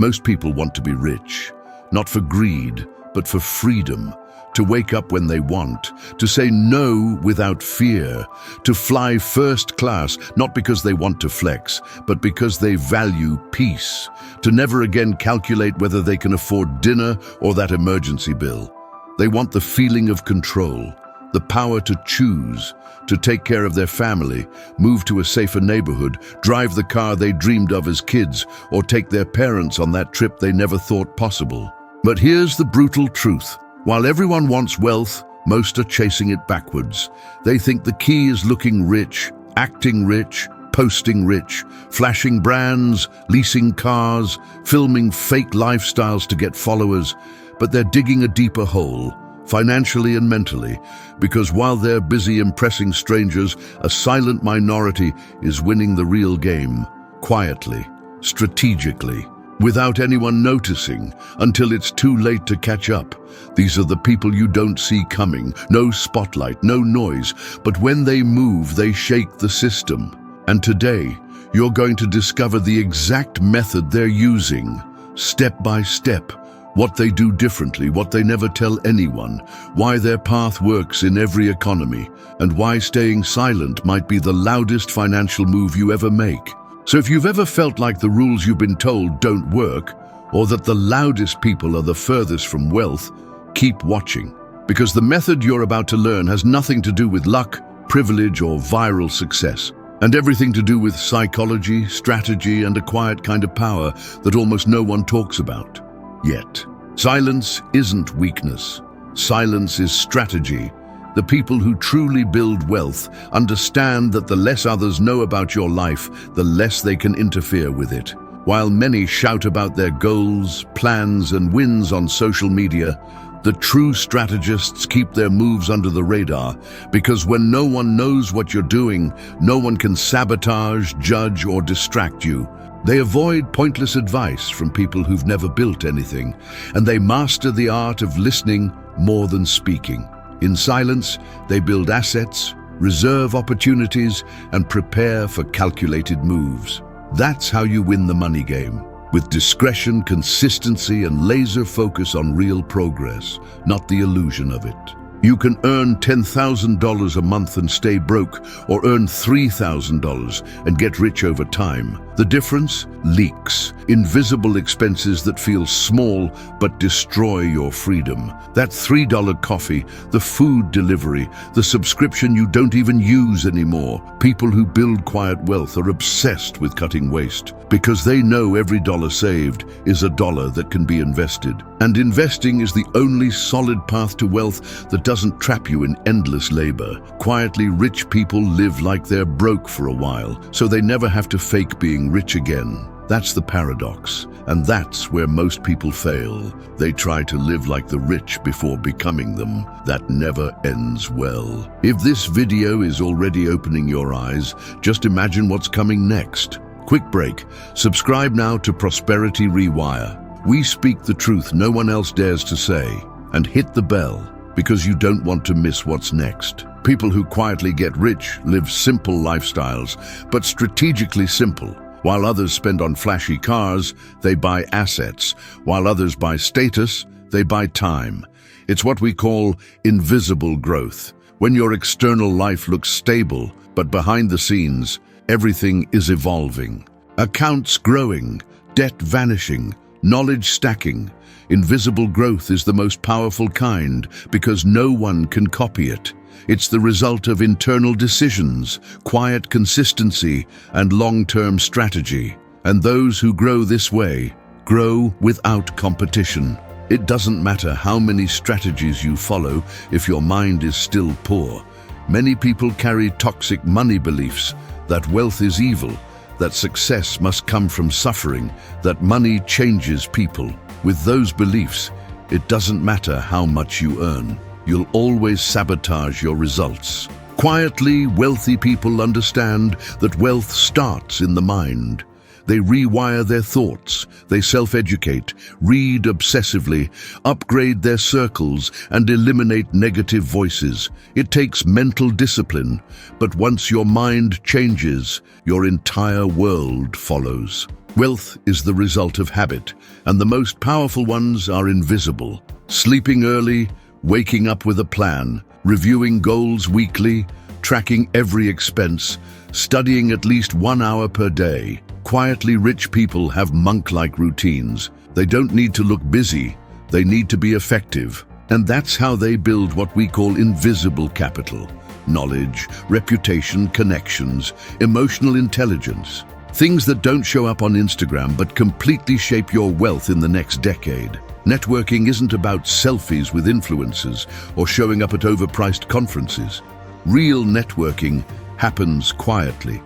Most people want to be rich, not for greed, but for freedom, to wake up when they want, to say no without fear, to fly first class, not because they want to flex, but because they value peace, to never again calculate whether they can afford dinner or that emergency bill. They want the feeling of control, the power to choose, to take care of their family, move to a safer neighborhood, drive the car they dreamed of as kids, or take their parents on that trip they never thought possible. But here's the brutal truth. While everyone wants wealth, most are chasing it backwards. They think the key is looking rich, acting rich, posting rich, flashing brands, leasing cars, filming fake lifestyles to get followers, but they're digging a deeper hole, financially and mentally, because while they're busy impressing strangers, a silent minority is winning the real game, quietly, strategically, without anyone noticing, until it's too late to catch up. These are the people you don't see coming, no spotlight, no noise, but when they move, they shake the system. And today, you're going to discover the exact method they're using, step by step, what they do differently, what they never tell anyone, why their path works in every economy, and why staying silent might be the loudest financial move you ever make. So if you've ever felt like the rules you've been told don't work, or that the loudest people are the furthest from wealth, keep watching. Because the method you're about to learn has nothing to do with luck, privilege, or viral success, and everything to do with psychology, strategy, and a quiet kind of power that almost no one talks about. Yet, silence isn't weakness. Silence is strategy. The people who truly build wealth understand that the less others know about your life, the less they can interfere with it. While many shout about their goals, plans, and wins on social media, the true strategists keep their moves under the radar, because when no one knows what you're doing, no one can sabotage, judge, or distract you. They avoid pointless advice from people who've never built anything, and they master the art of listening more than speaking. In silence, they build assets, reserve opportunities, and prepare for calculated moves. That's how you win the money game, with discretion, consistency, and laser focus on real progress, not the illusion of it. You can earn $10,000 a month and stay broke, or earn $3,000 and get rich over time. The difference? Leaks. Invisible expenses that feel small but destroy your freedom. That $3 coffee, the food delivery, the subscription you don't even use anymore. People who build quiet wealth are obsessed with cutting waste, because they know every dollar saved is a dollar that can be invested. And investing is the only solid path to wealth that doesn't trap you in endless labor. Quietly rich people live like they're broke for a while, so they never have to fake being rich again. That's the paradox, and that's where most people fail. They try to live like the rich before becoming them. That never ends well. If this video is already opening your eyes, just imagine what's coming next. Quick break. Subscribe now to Prosperity Rewire. We speak the truth no one else dares to say. And hit the bell, because you don't want to miss what's next. People who quietly get rich live simple lifestyles, but strategically simple. While others spend on flashy cars, they buy assets. While others buy status, they buy time. It's what we call invisible growth. When your external life looks stable, but behind the scenes, everything is evolving. Accounts growing, debt vanishing, knowledge stacking. Invisible growth is the most powerful kind because no one can copy it. It's the result of internal decisions, quiet consistency, and long-term strategy. And those who grow this way grow without competition. It doesn't matter how many strategies you follow if your mind is still poor. Many people carry toxic money beliefs, that wealth is evil, that success must come from suffering, that money changes people. With those beliefs, it doesn't matter how much you earn. You'll always sabotage your results. Quietly, wealthy people understand that wealth starts in the mind. They rewire their thoughts, they self-educate, read obsessively, upgrade their circles, and eliminate negative voices. It takes mental discipline, but once your mind changes, your entire world follows. Wealth is the result of habit, and the most powerful ones are invisible. Sleeping early, waking up with a plan, reviewing goals weekly, tracking every expense, studying at least 1 hour per day. Quietly rich people have monk-like routines. They don't need to look busy, they need to be effective. And that's how they build what we call invisible capital. Knowledge, reputation, connections, emotional intelligence. Things that don't show up on Instagram but completely shape your wealth in the next decade. Networking isn't about selfies with influencers or showing up at overpriced conferences. Real networking happens quietly.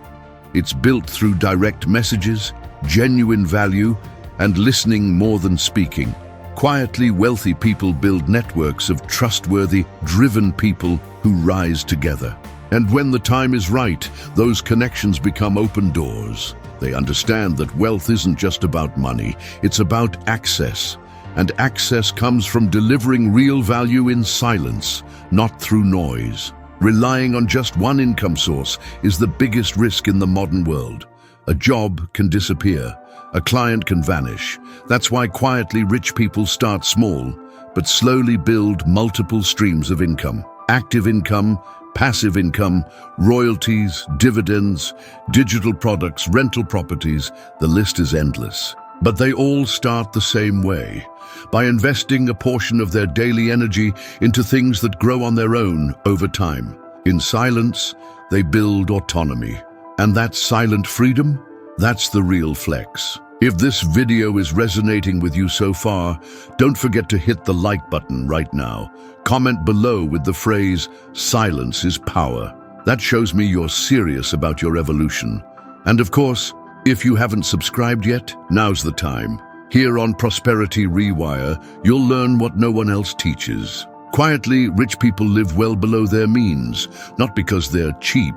It's built through direct messages, genuine value, and listening more than speaking. Quietly wealthy people build networks of trustworthy, driven people who rise together. And when the time is right, those connections become open doors. They understand that wealth isn't just about money, it's about access. And access comes from delivering real value in silence, not through noise. Relying on just one income source is the biggest risk in the modern world. A job can disappear. A client can vanish. That's why quietly rich people start small, but slowly build multiple streams of income. Active income, passive income, royalties, dividends, digital products, rental properties, the list is endless. But they all start the same way, by investing a portion of their daily energy into things that grow on their own over time. In silence, they build autonomy. And that silent freedom? That's the real flex. If this video is resonating with you so far, don't forget to hit the like button right now. Comment below with the phrase, "Silence is power." That shows me you're serious about your evolution. And of course, if you haven't subscribed yet, now's the time. Here on Prosperity Rewire, you'll learn what no one else teaches. Quietly, rich people live well below their means, not because they're cheap,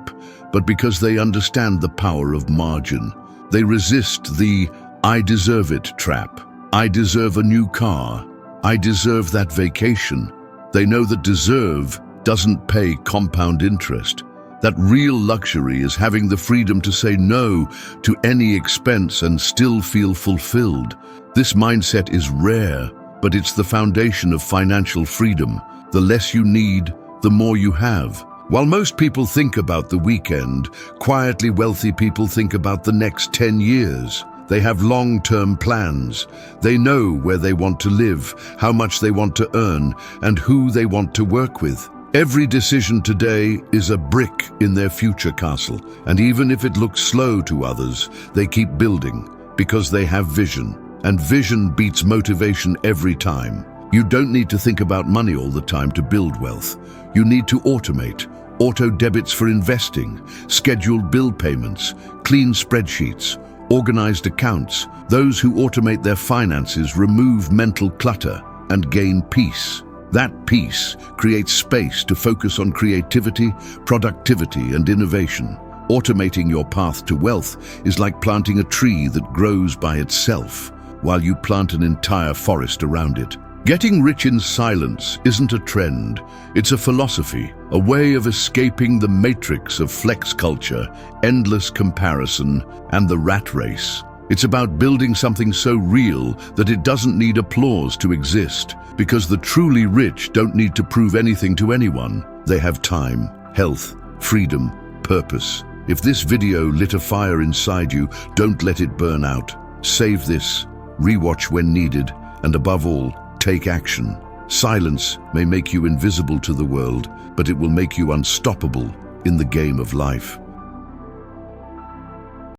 but because they understand the power of margin. They resist the "I deserve it" trap. I deserve a new car. I deserve that vacation. They know that deserve doesn't pay compound interest. That real luxury is having the freedom to say no to any expense and still feel fulfilled. This mindset is rare, but it's the foundation of financial freedom. The less you need, the more you have. While most people think about the weekend, quietly wealthy people think about the next 10 years. They have long-term plans. They know where they want to live, how much they want to earn, and who they want to work with. Every decision today is a brick in their future castle, and even if it looks slow to others, they keep building because they have vision. And vision beats motivation every time. You don't need to think about money all the time to build wealth. You need to automate. Auto debits for investing, scheduled bill payments, clean spreadsheets, organized accounts. Those who automate their finances remove mental clutter and gain peace. That peace creates space to focus on creativity, productivity, and innovation. Automating your path to wealth is like planting a tree that grows by itself, while you plant an entire forest around it. Getting rich in silence isn't a trend, it's a philosophy, a way of escaping the matrix of flex culture, endless comparison, and the rat race. It's about building something so real that it doesn't need applause to exist, because the truly rich don't need to prove anything to anyone. They have time, health, freedom, purpose. If this video lit a fire inside you, don't let it burn out. Save this, rewatch when needed, and above all, take action. Silence may make you invisible to the world, but it will make you unstoppable in the game of life.